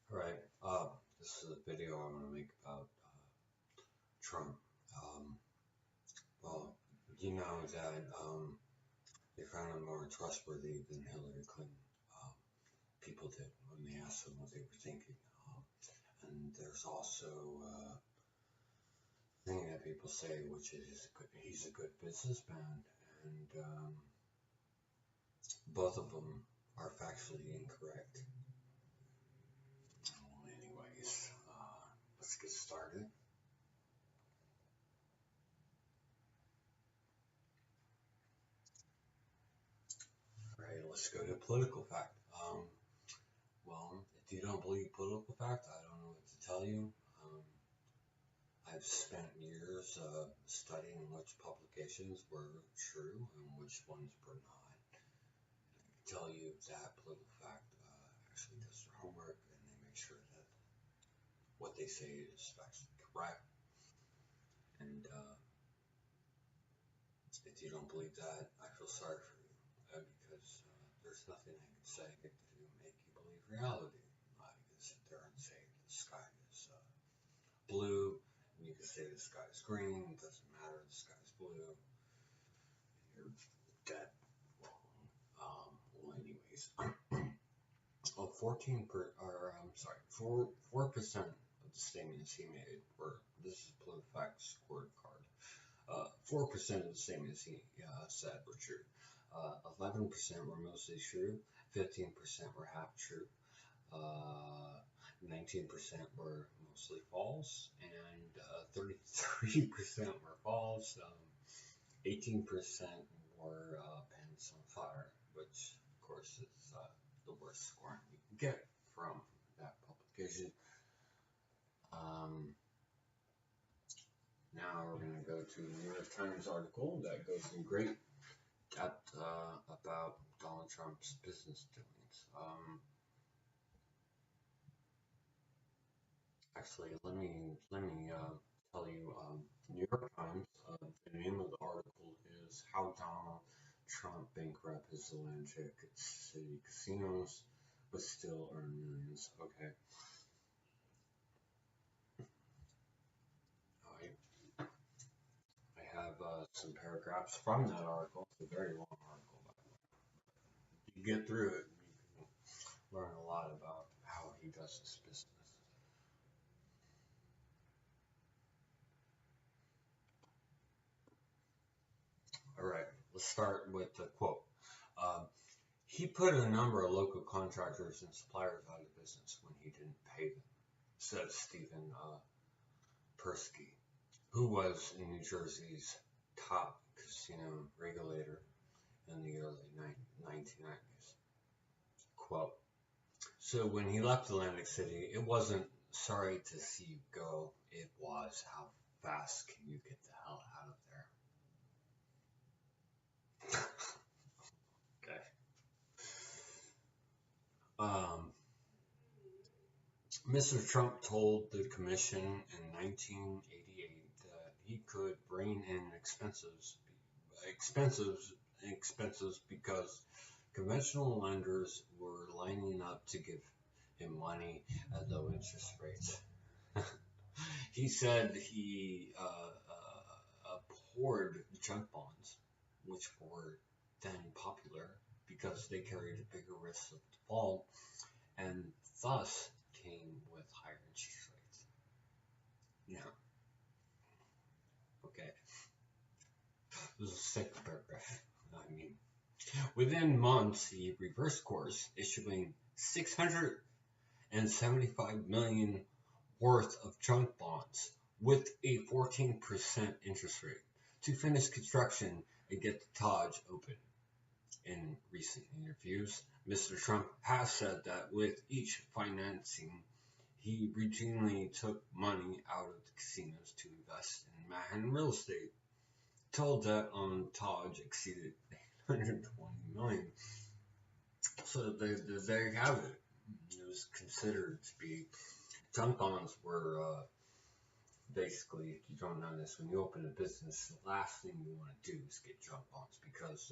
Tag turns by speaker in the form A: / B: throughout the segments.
A: Right. This is a video I'm going to make about Trump. Um, well, you know that they found him more trustworthy than Hillary Clinton. Um, People did when they asked them what they were thinking. And there's also a thing that people say, which is he's a good businessman, and both of them are factually incorrect. Well, anyways, let's get started. All right, let's go to political fact. Well, if you don't believe political fact, I don't know what to tell you. Um, I've spent years studying which publications were true and which ones were not. I can tell you that political fact actually does their homework and they make sure that what they say is factually correct. And if you don't believe that, I feel sorry for you because there's nothing I can say to make you believe reality. I can sit there and say the sky is blue, and you can say the sky is green. It doesn't matter. The sky is blue. You're dead wrong. Well, anyways, well, 4% of the statements he made were. This is PolitiFact scorecard. 4% of the statements he said were true. 11% were mostly true. 15% were half true. 19% were mostly false, and 33% were false. 18% were pants on fire, which of course is the worst scoring you can get from that publication. Um, Now we're going to go to the New York Times article that goes in great depth about Donald Trump's business dealings. Actually, let me tell you, New York Times. The name of the article is "How Donald Trump Bankrupt His Atlantic City Casinos, but Still Earn Millions." Okay, I have some paragraphs from that article. It's a very long article, but you get through it, and you can learn a lot about how he does his business. All right, let's start with the quote. Um, He put a number of local contractors and suppliers out of business when he didn't pay them, said Stephen Persky, who was in New Jersey's top casino regulator in the early 1990s. Quote, so when he left Atlantic City, it wasn't sorry to see you go, it was how fast can you get the hell out of there? Okay. Um, Mr. Trump told the commission in 1988 that he could rein in expenses because conventional lenders were lining up to give him money at low interest rates. He said he abhorred junk bonds, which were then popular because they carried a bigger risk of default and thus came with higher interest rates. Yeah, okay. This is a sick paragraph. I mean, within months, he reversed course, issuing 675 million worth of junk bonds with a 14% interest rate to finish construction and get the Taj open. In recent interviews, Mr. Trump has said that with each financing, he routinely took money out of the casinos to invest in Manhattan real estate. Total debt on Taj exceeded 820 million. So there you have it. It was considered to be junk bonds were basically, if you don't know this, when you open a business, the last thing you want to do is get junk bonds because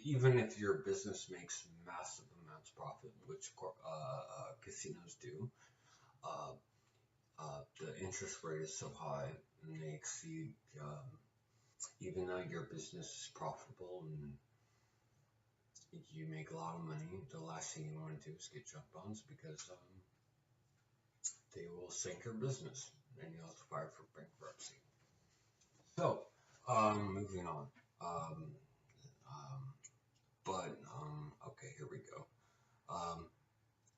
A: even if your business makes massive amounts of profit, which casinos do. Uh, the interest rate is so high, and they exceed, even though your business is profitable and you make a lot of money, the last thing you want to do is get junk bonds because they will sink your business and you'll have to file for bankruptcy. So, moving on. Um, okay, here we go.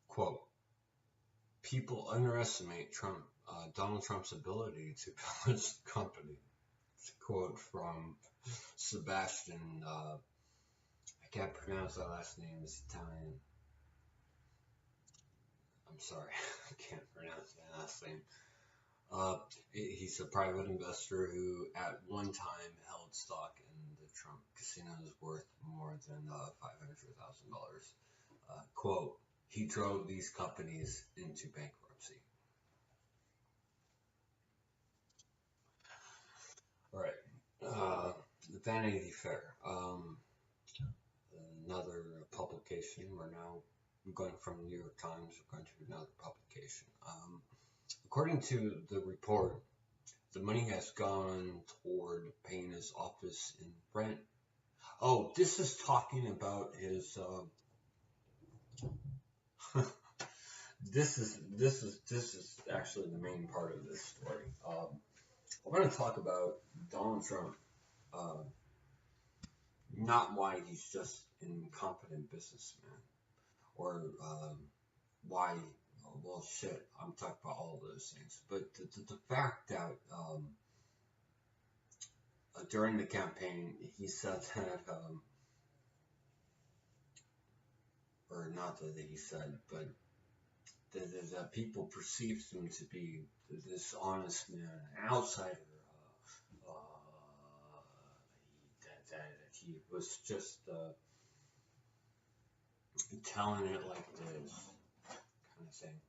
A: Quote, people underestimate Donald Trump's ability to build his company. It's a quote from Sebastian, I can't pronounce that last name, it's Italian. I'm sorry, I can't pronounce that last name. He's a private investor who at one time held stock in the Trump casinos worth more than $500,000. Quote, he drove these companies into bankruptcy. All right. Vanity Fair. Another publication. We're now going from New York Times, we're going to another publication. According to the report, the money has gone toward paying his office in rent. Oh, this is talking about his. This is actually the main part of this story. We're going to talk about Donald Trump, not why he's just an incompetent businessman, or why. Well, shit, I'm talking about all those things, but the fact that during the campaign he said that, or not that he said, but that people perceived him to be this honest man, an outsider. That he was just telling it like it is, kind of thing.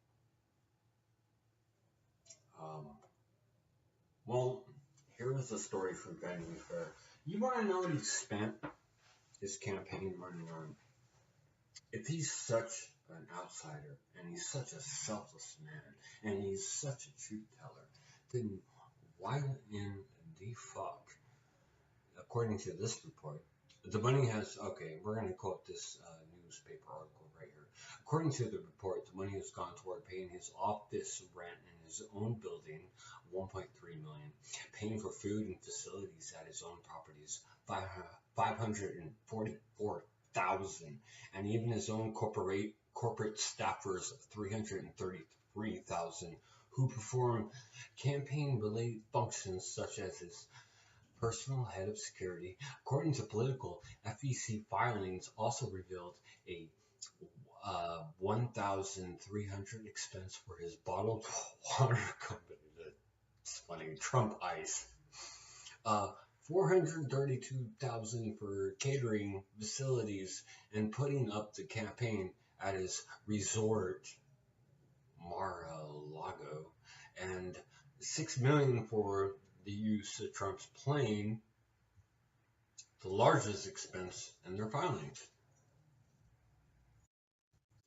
A: Well, here's the story from Vanity Fair. You want to know what he spent his campaign money on? If he's such an outsider and he's such a selfless man and he's such a truth teller, then why in the fuck, according to this report, the money has, okay, we're going to quote this newspaper article right here. According to the report, the money has gone toward paying his office rent in his own building, $1.3 million, paying for food and facilities at his own properties, $544,000, and even his own corporate staffers, $333,000, who perform campaign-related functions such as his personal head of security. According to Political, FEC filings also revealed a $1,300 expense for his bottled water company. That's funny. Trump Ice. $432,000 for catering facilities and putting up the campaign at his resort, Mar-a-Lago, and $6 million for the use of Trump's plane, the largest expense in their filings.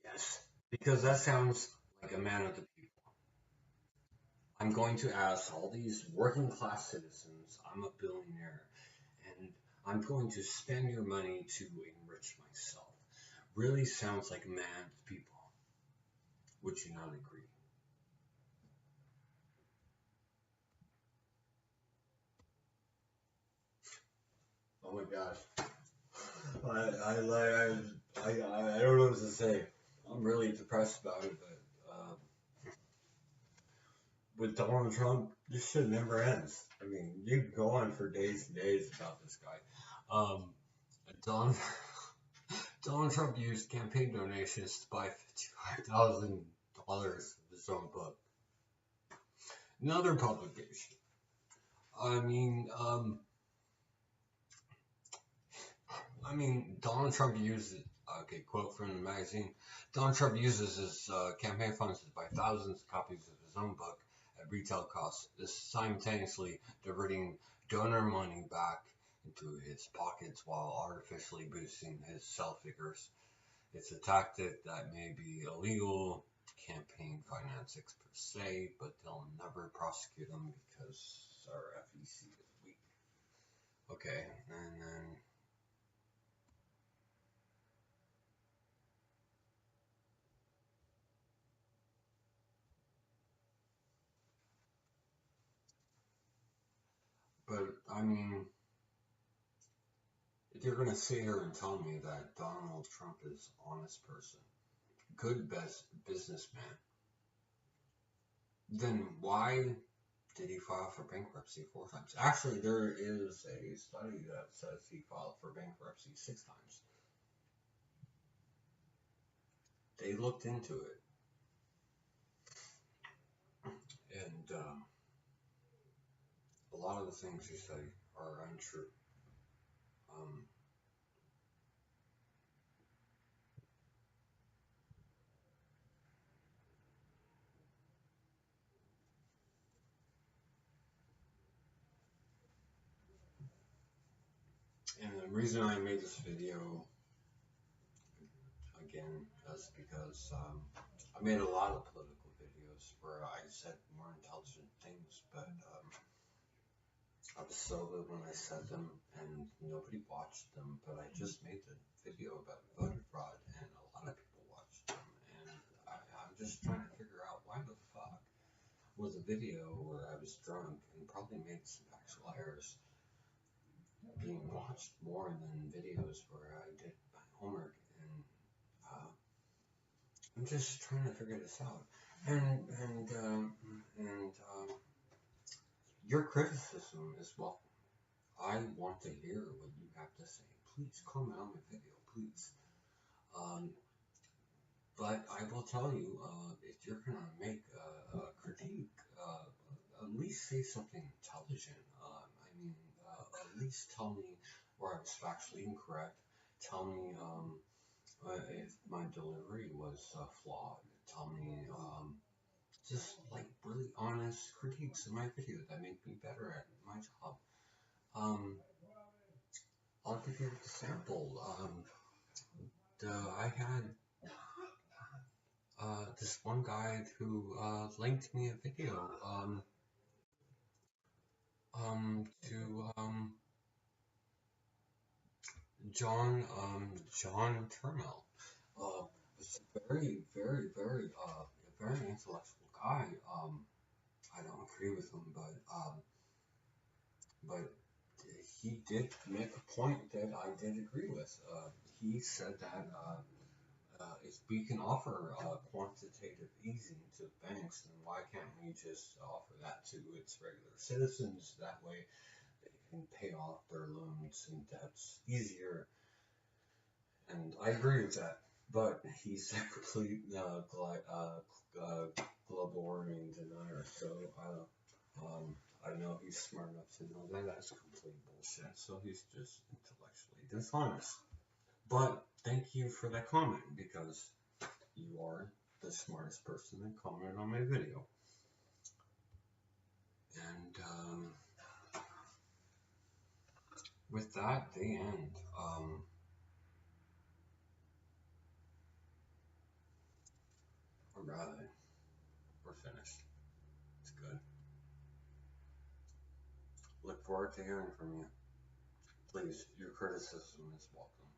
A: Yes, because that sounds like a man of the people. I'm going to ask all these working class citizens, I'm a billionaire, and I'm going to spend your money to enrich myself. Really sounds like a man of the people. Would you not agree? Oh my gosh. I don't know what to say. I'm really depressed about it, but with Donald Trump, this shit never ends. I mean, you can go on for days and days about this guy. Donald, Donald Trump used campaign donations to buy $55,000 of his own book. Another publication. I mean, Donald Trump uses, okay, quote from the magazine, Donald Trump uses his campaign funds to buy thousands of copies of his own book at retail costs, this simultaneously diverting donor money back into his pockets while artificially boosting his sell figures. It's a tactic that may be illegal, campaign finance per se, but they'll never prosecute them because our FEC is weak. Okay, and then but I mean, if you're gonna sit here and tell me that Donald Trump is an honest person, good best businessman, then why did he file for bankruptcy 4 times? Actually, there is a study that says he filed for bankruptcy 6 times. They looked into it, and a lot of the things he said are untrue. Um, and the reason I made this video again is because I made a lot of political videos where I said more intelligent things, but I was sober when I said them, and nobody watched them. But I just made the video about voter fraud, and a lot of people watched them. And I'm just trying to figure out why the fuck was a video where I was drunk and probably made some factual errors being watched more than videos where I did my homework. And I'm just trying to figure this out. And your criticism is welcome. I want to hear what you have to say. Please comment on my video, please. Um, but I will tell you, if you're gonna make a critique, at least say something intelligent. I mean, at least tell me where I was factually incorrect. Tell me if my delivery was flawed. Tell me just like really honest critiques in my video that make me better at my job. Um, I'll give you an example. I had this one guy who linked me a video to John Turmel. Was a very intellectual guy. I don't agree with him, but he did make a point that I did agree with. He said that if we can offer quantitative easing to banks, then why can't we just offer that to its regular citizens? That way they can pay off their loans and debts easier. And I agree with that. But he's a complete global warming denier. So I know he's smart enough to know that that's complete bullshit. So he's just intellectually dishonest. But thank you for that comment because you are the smartest person that commented on my video. And with that, the end. We're finished. It's good. Look forward to hearing from you. Please, your criticism is welcome.